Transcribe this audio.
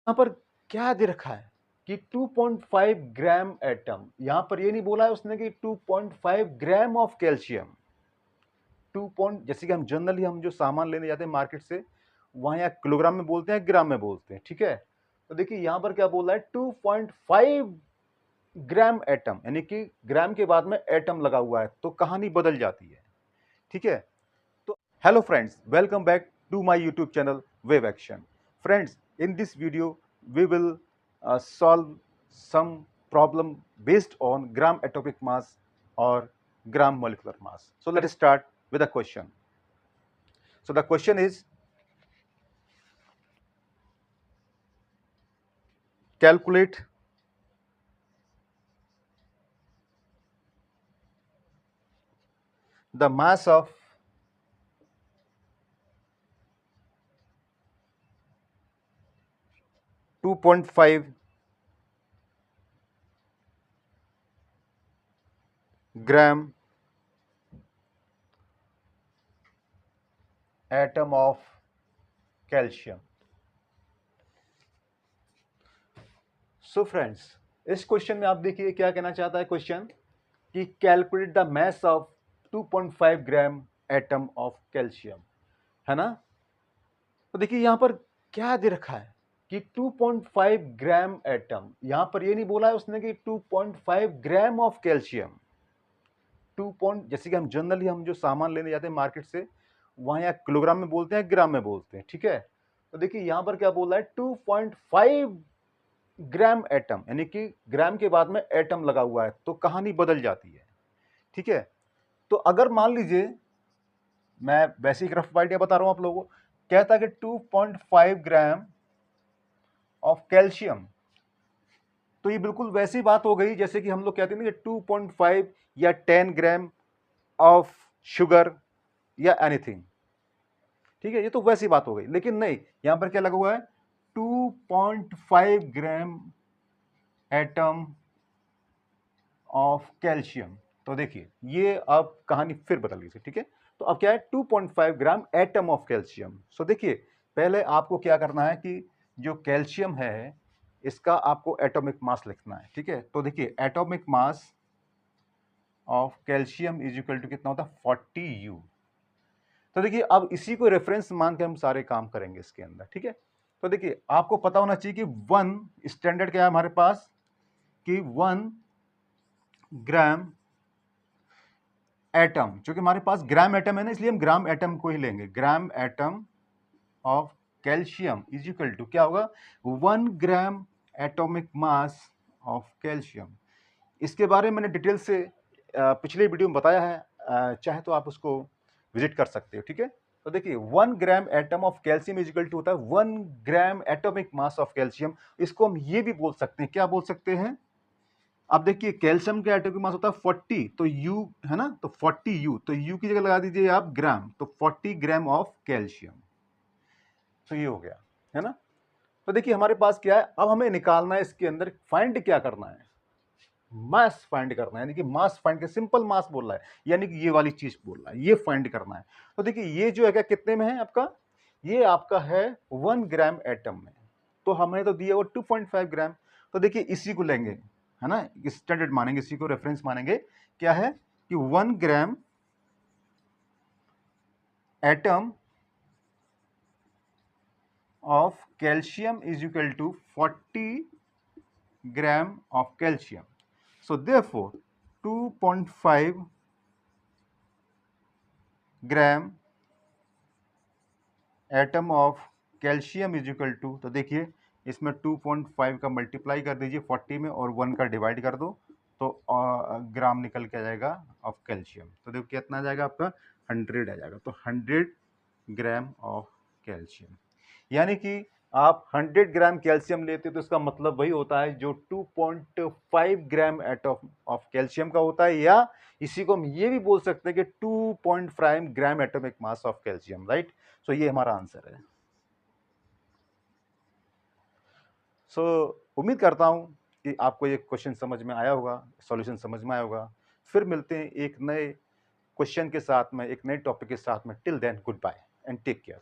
यहाँ पर क्या दे रखा है कि 2.5 ग्राम एटम, यहां पर ये नहीं बोला है उसने कि 2.5 ग्राम ऑफ कैल्शियम। 2 पॉइंट, जैसे कि हम जनरली हम जो सामान लेने जाते हैं मार्केट से, वहां या किलोग्राम में बोलते हैं, ग्राम में बोलते हैं, ठीक है। तो देखिए यहां पर क्या बोल रहा है, 2.5 ग्राम एटम, यानी कि ग्राम के बाद में एटम लगा हुआ है, तो कहानी बदल जाती है, ठीक है। तो hello friends, welcome back to my YouTube channel Wave Action. Friends, in this video we will solve some problem based on gram atomic mass or gram molecular mass. So let us start with a question. So the question is, calculate the mass of two point five gram atom of calcium. So friends, इस question में आप देखिए क्या कहना चाहता है question, कि calculate the mass of 2.5 gram atom of calcium, है ना। तो देखिए यहां पर क्या दे रखा है कि 2.5 ग्राम एटम, यहां पर ये नहीं बोला है उसने कि 2.5 ग्राम ऑफ कैल्शियम। 2 पॉइंट, जैसे कि हम जनरली हम जो सामान लेने जाते हैं मार्केट से, वहां या किलोग्राम में बोलते हैं, ग्राम में बोलते हैं, ठीक है। तो देखिए यहां पर क्या बोल रहा है, 2.5 ग्राम एटम, यानी कि ग्राम के बाद में एटम लगा हुआ है, तो कहानी बदल जाती है, ठीक है। तो अगर मान लीजिए, मैं वैसे ही रफ आइडिया बता रहा हूं आप लोगों को, कहता है कि 2.5 ग्राम ऑफ कैल्शियम, तो ये बिल्कुल वैसी बात हो गई जैसे कि हम लोग कहते हैं ना कि 2.5 या 10 ग्राम ऑफ शुगर या एनीथिंग, ठीक है। ये तो वैसी बात हो गई, लेकिन नहीं, यहां पर क्या लगा हुआ है, 2.5 ग्राम एटम ऑफ कैल्शियम। तो देखिए ये अब कहानी फिर बदल गई, ठीक है। तो अब क्या है, 2.5 ग्राम एटम ऑफ कैल्शियम। सो देखिए पहले आपको क्या करना है कि जो कैल्शियम है इसका आपको एटॉमिक मास लिखना है, ठीक है। तो देखिए atomic mass of calcium is equal to कितना होता है, 40U। तो देखिए अब इसी को रेफरेंस मान के हम सारे काम करेंगे इसके अंदर, ठीक है। तो देखिए आपको पता होना चाहिए कि 1 स्टैंडर्ड क्या है हमारे पास, कि 1 ग्राम एटम, क्योंकि हमारे पास ग्राम एटम है ना, इसलिए हम ग्राम एटम को ही लेंगे। Gram atom of calcium is equal to क्या होगा, 1 gram atomic mass of calcium. इसके बारे में मैंने डिटेल से पिछले वीडियो में बताया है, चाहे तो आप उसको विजिट कर सकते हो, ठीक है। तो देखिए 1 gram atom of calcium is equal to होता है 1 gram atomic mass of calcium. इसको हम ये भी बोल सकते हैं, क्या बोल सकते हैं, अब देखिए कैल्शियम का एटॉमिक मास होता है 40, तो यू है ना, तो 40U, तो यू की जगह लगा दीजिए आप ग्राम, तो 40 ग्राम ऑफ कैल्शियम। तो ये हो गया, है ना। तो देखिए हमारे पास क्या है, अब हमें निकालना है इसके अंदर, फाइंड क्या करना है, मास फाइंड करना है, यानी कि मास फाइंड कर, सिंपल मास बोल रहा है, यानी कि ये वाली चीज बोल रहा है, ये फाइंड करना है। तो देखिए ये जो है क्या, कितने में है आपका, ये आपका है 1 ग्राम एटम में, तो हमने तो दिया वो 2.5 ग्राम। तो देखिए इसी को लेंगे, है ना, स्टैंडर्ड मानेंगे, इसी को रेफरेंस मानेंगे। क्या है कि 1 gram atom of calcium is equal to 40 gram of calcium. So therefore 2.5 gram atom of calcium is equal to, तो देखिए इसमें 2.5 का मल्टीप्लाई कर दीजिए 40 में और 1 का डिवाइड कर दो, तो ग्राम निकल के आ जाएगा ऑफ कैल्शियम। तो देखो कितना आ जाएगा आपका, 100 आ जाएगा। तो 100 ग्राम ऑफ कैल्शियम, यानी कि आप 100 ग्राम कैल्शियम लेते हो तो इसका मतलब वही होता है जो 2.5 ग्राम एटम ऑफ कैल्शियम का होता है, या इसी को हम ये भी बोल सकते हैं कि 2.5 gram atomic mass of calcium, right. So ये हमारा आंसर है। सो उम्मीद करता हूं कि आपको ये क्वेश्चन समझ में आया होगा, सॉल्यूशन समझ में आया होगा। फिर मिलते हैं एक नए क्वेश्चन के साथ में, एक नए टॉपिक के साथ में। Till then good bye and take care.